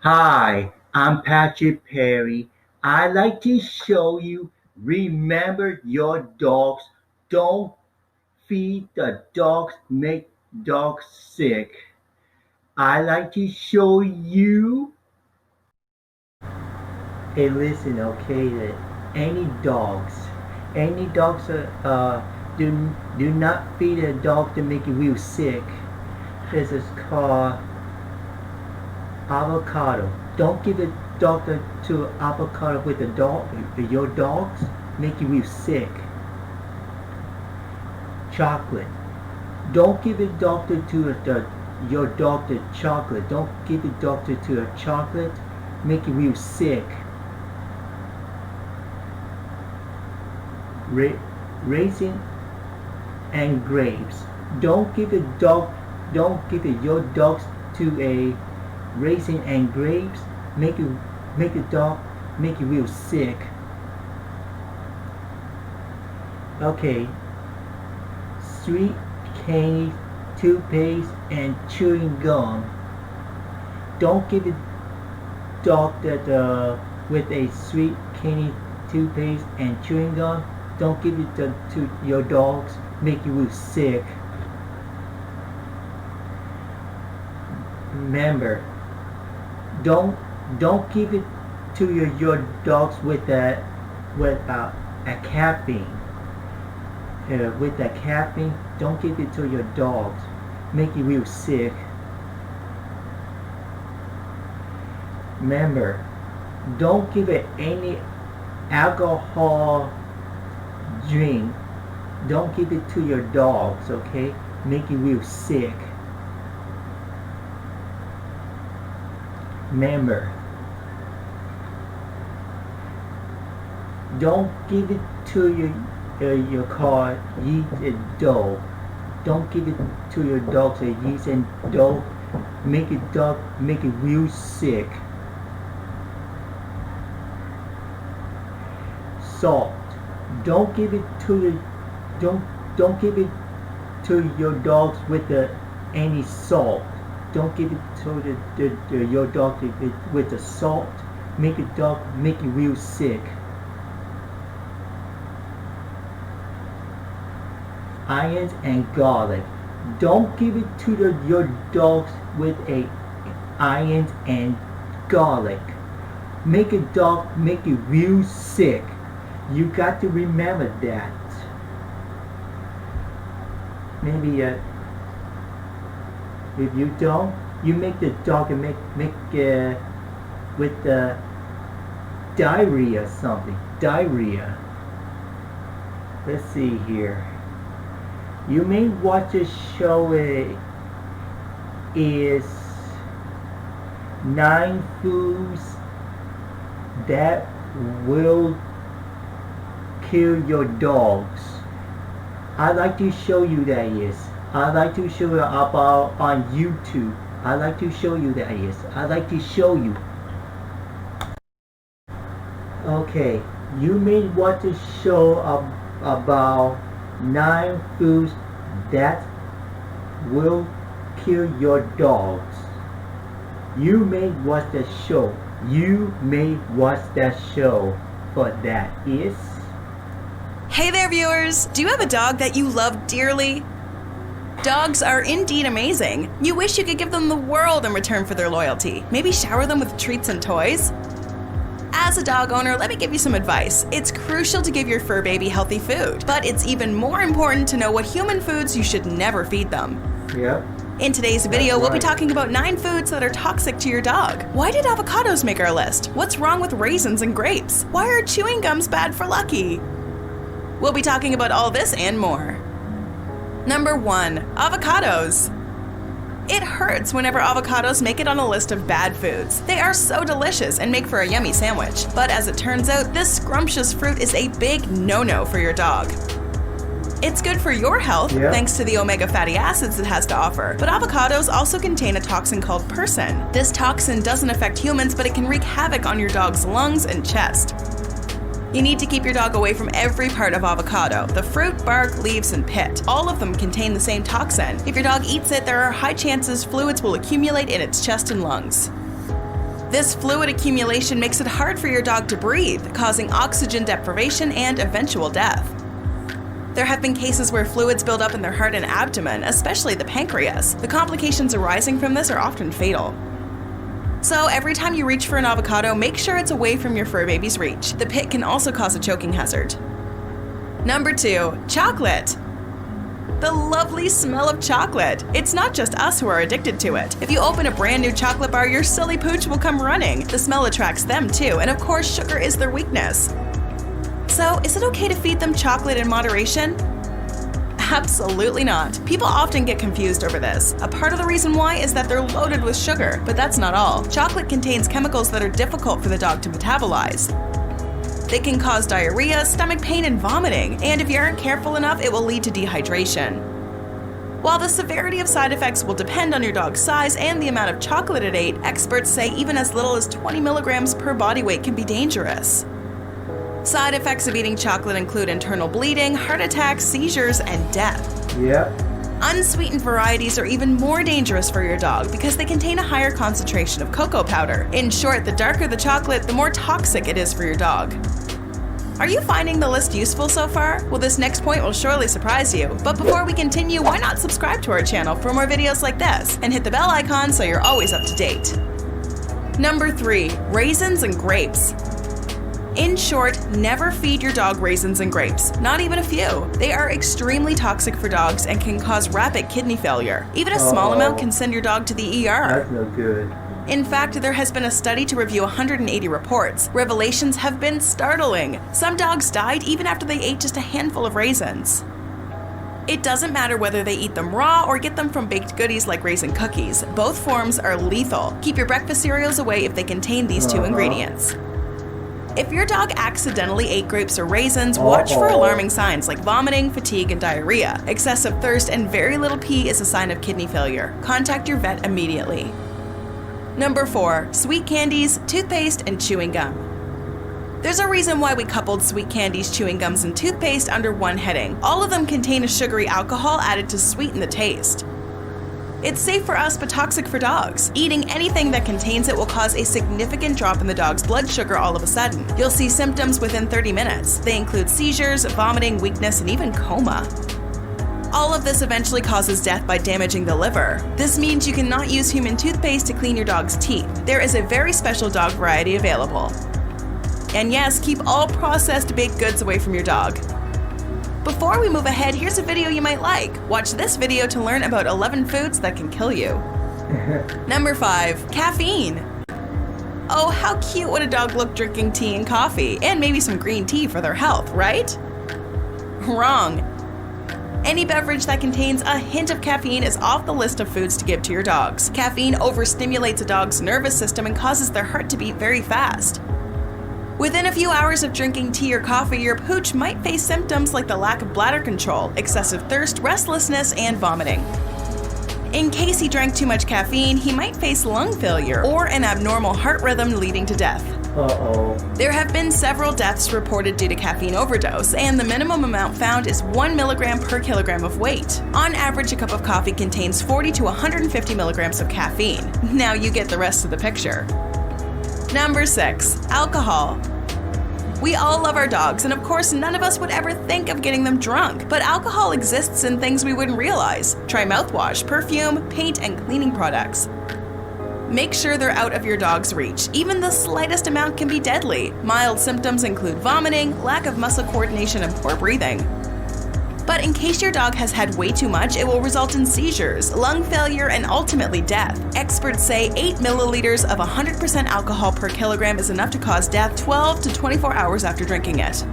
Hi, I'm Patrick Perry. I'd like to show you remember your dogs. Don't feed the dogs, make dogs sick. I like to show you. Hey, listen, okay, that any dogs, do not feed a dog to make it real sick. This is called avocado. Don't give a dog to avocado with your dogs make you real sick. Chocolate. Don't give a doctor to your dog the chocolate. Don't give a doctor to a chocolate. Make you real sick. Raisin and grapes. Don't give a dog. Don't give it your dogs to a raisin and grapes. Make a dog make you real sick. Okay. Sweet candy, toothpaste, and chewing gum. Don't give a dog that with a sweet candy, toothpaste, and chewing gum. Don't give it to your dogs. Make you sick. Remember, don't don't give it to your dogs with a caffeine. With that caffeine, don't give it to your dogs. Make you real sick. Remember, don't give it any alcohol drink. Don't give it to your dogs, okay? Make you real sick. Remember, don't give it to your car yeast and dough. Don't give it to your dogs a yeast and dough. Make it real sick. Salt. Don't give it to your don't give it to your dogs with any salt. Don't give it to your dog with the salt. Make it real sick. Onions and garlic. Don't give it to your dogs with onions and garlic. Make a dog make it real sick. You got to remember that. Maybe if you don't, you make the dog and make with diarrhea or something. Diarrhea. Let's see here. You may watch a show is 9 foods that will kill your dogs. I like to show you that is. I like to show you about on YouTube. I like to show you that is. I like to show you. Okay, you may watch a show about 9 foods that will kill your dogs. You may watch that show. You may watch that show. For that is. Hey there, viewers! Do you have a dog that you love dearly? Dogs are indeed amazing. You wish you could give them the world in return for their loyalty. Maybe shower them with treats and toys? As a dog owner, let me give you some advice. It's crucial to give your fur baby healthy food, but it's even more important to know what human foods you should never feed them. Yep. In today's video, we'll be talking about 9 foods that are toxic to your dog. Why did avocados make our list? What's wrong with raisins and grapes? Why are chewing gums bad for Lucky? We'll be talking about all this and more. Number 1. Avocados. It hurts whenever avocados make it on a list of bad foods. They are so delicious and make for a yummy sandwich. But as it turns out, this scrumptious fruit is a big no-no for your dog. It's good for your health, thanks to the omega fatty acids it has to offer. But avocados also contain a toxin called persin. This toxin doesn't affect humans, but it can wreak havoc on your dog's lungs and chest. You need to keep your dog away from every part of avocado: the fruit, bark, leaves, and pit. All of them contain the same toxin. If your dog eats it, there are high chances fluids will accumulate in its chest and lungs. This fluid accumulation makes it hard for your dog to breathe, causing oxygen deprivation and eventual death. There have been cases where fluids build up in their heart and abdomen, especially the pancreas. The complications arising from this are often fatal. So every time you reach for an avocado, make sure it's away from your fur baby's reach. The pit can also cause a choking hazard. Number 2, chocolate. The lovely smell of chocolate. It's not just us who are addicted to it. If you open a brand new chocolate bar, your silly pooch will come running. The smell attracts them too, and of course, sugar is their weakness. So, is it okay to feed them chocolate in moderation? Absolutely not. People often get confused over this. A part of the reason why is that they're loaded with sugar, but that's not all. Chocolate contains chemicals that are difficult for the dog to metabolize. They can cause diarrhea, stomach pain, and vomiting, and if you aren't careful enough, it will lead to dehydration. While the severity of side effects will depend on your dog's size and the amount of chocolate it ate, experts say even as little as 20 milligrams per body weight can be dangerous. Side effects of eating chocolate include internal bleeding, heart attacks, seizures, and death. Yep. Unsweetened varieties are even more dangerous for your dog because they contain a higher concentration of cocoa powder. In short, the darker the chocolate, the more toxic it is for your dog. Are you finding the list useful so far? Well, this next point will surely surprise you. But before we continue, why not subscribe to our channel for more videos like this and hit the bell icon so you're always up to date. Number 3, raisins and grapes. In short, never feed your dog raisins and grapes, not even a few. They are extremely toxic for dogs and can cause rapid kidney failure. Even a small amount can send your dog to the ER. That's no good. In fact, there has been a study to review 180 reports. Revelations have been startling. Some dogs died even after they ate just a handful of raisins. It doesn't matter whether they eat them raw or get them from baked goodies like raisin cookies. Both forms are lethal. Keep your breakfast cereals away if they contain these two ingredients. If your dog accidentally ate grapes or raisins, watch for alarming signs like vomiting, fatigue, and diarrhea. Excessive thirst and very little pee is a sign of kidney failure. Contact your vet immediately. Number 4, sweet candies, toothpaste, and chewing gum. There's a reason why we coupled sweet candies, chewing gums, and toothpaste under one heading. All of them contain a sugary alcohol added to sweeten the taste. It's safe for us but toxic for dogs. Eating anything that contains it will cause a significant drop in the dog's blood sugar all of a sudden. You'll see symptoms within 30 minutes. They include seizures, vomiting, weakness, and even coma. All of this eventually causes death by damaging the liver. This means you cannot use human toothpaste to clean your dog's teeth. There is a very special dog variety available. And yes, keep all processed baked goods away from your dog. Before we move ahead, here's a video you might like. Watch this video to learn about 11 foods that can kill you. Number 5, caffeine. Oh, how cute would a dog look drinking tea and coffee, and maybe some green tea for their health, right? Wrong. Any beverage that contains a hint of caffeine is off the list of foods to give to your dogs. Caffeine overstimulates a dog's nervous system and causes their heart to beat very fast. Within a few hours of drinking tea or coffee, your pooch might face symptoms like the lack of bladder control, excessive thirst, restlessness, and vomiting. In case he drank too much caffeine, he might face lung failure or an abnormal heart rhythm leading to death. There have been several deaths reported due to caffeine overdose, and the minimum amount found is 1 milligram per kilogram of weight. On average, a cup of coffee contains 40 to 150 milligrams of caffeine. Now you get the rest of the picture. Number 6, alcohol. We all love our dogs, and of course, none of us would ever think of getting them drunk, but alcohol exists in things we wouldn't realize. Try mouthwash, perfume, paint, and cleaning products. Make sure they're out of your dog's reach. Even the slightest amount can be deadly. Mild symptoms include vomiting, lack of muscle coordination, and poor breathing. But in case your dog has had way too much, it will result in seizures, lung failure, and ultimately death. Experts say 8 milliliters of 100% alcohol per kilogram is enough to cause death 12 to 24 hours after drinking it.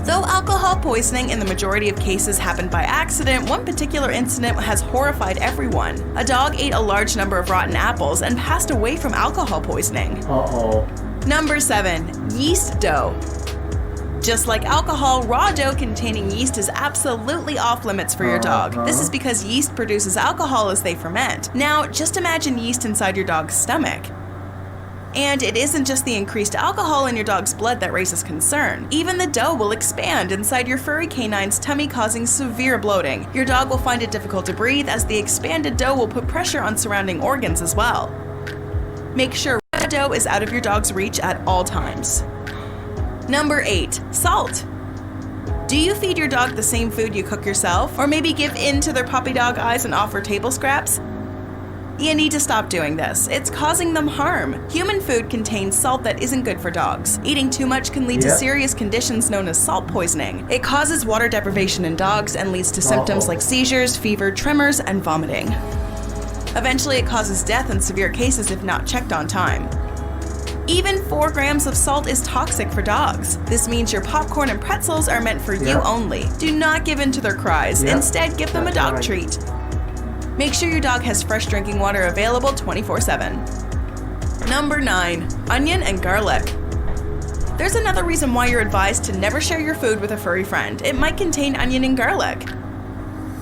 Though alcohol poisoning in the majority of cases happened by accident, one particular incident has horrified everyone. A dog ate a large number of rotten apples and passed away from alcohol poisoning. Number 7, yeast dough. Just like alcohol, raw dough containing yeast is absolutely off limits for your dog. This is because yeast produces alcohol as they ferment. Now, just imagine yeast inside your dog's stomach. And it isn't just the increased alcohol in your dog's blood that raises concern. Even the dough will expand inside your furry canine's tummy, causing severe bloating. Your dog will find it difficult to breathe as the expanded dough will put pressure on surrounding organs as well. Make sure Raw dough is out of your dog's reach at all times. Number 8. Salt. Do you feed your dog the same food you cook yourself? Or maybe give in to their puppy dog eyes and offer table scraps? You need to stop doing this. It's causing them harm. Human food contains salt that isn't good for dogs. Eating too much can lead to serious conditions known as salt poisoning. It causes water deprivation in dogs and leads to symptoms like seizures, fever, tremors, and vomiting. Eventually, it causes death in severe cases if not checked on time. Even 4 grams of salt is toxic for dogs. This means your popcorn and pretzels are meant for you only. Do not give in to their cries. Instead, give them a dog treat. Make sure your dog has fresh drinking water available 24/7. Number 9. Onion and garlic. There's another reason why you're advised to never share your food with a furry friend. It might contain onion and garlic.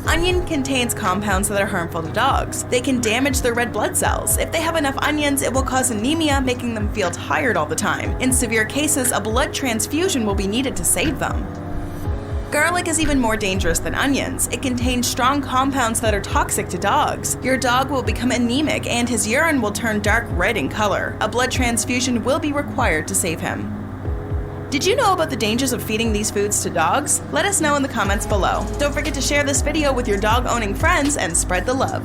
Onion contains compounds that are harmful to dogs. They can damage their red blood cells. If they have enough onions, it will cause anemia, making them feel tired all the time. In severe cases, a blood transfusion will be needed to save them. Garlic is even more dangerous than onions. It contains strong compounds that are toxic to dogs. Your dog will become anemic and his urine will turn dark red in color. A blood transfusion will be required to save him. Did you know about the dangers of feeding these foods to dogs? Let us know in the comments below. Don't forget to share this video with your dog-owning friends and spread the love.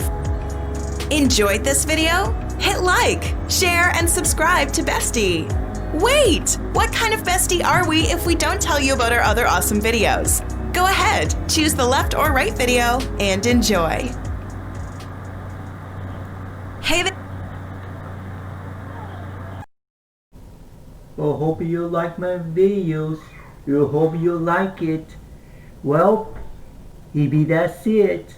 Enjoyed this video? Hit like, share, and subscribe to Bestie. Wait! What kind of bestie are we if we don't tell you about our other awesome videos? Go ahead, choose the left or right video, and enjoy. Hey there! Well, hope you like my videos. Hope you like it. Well, maybe that's it.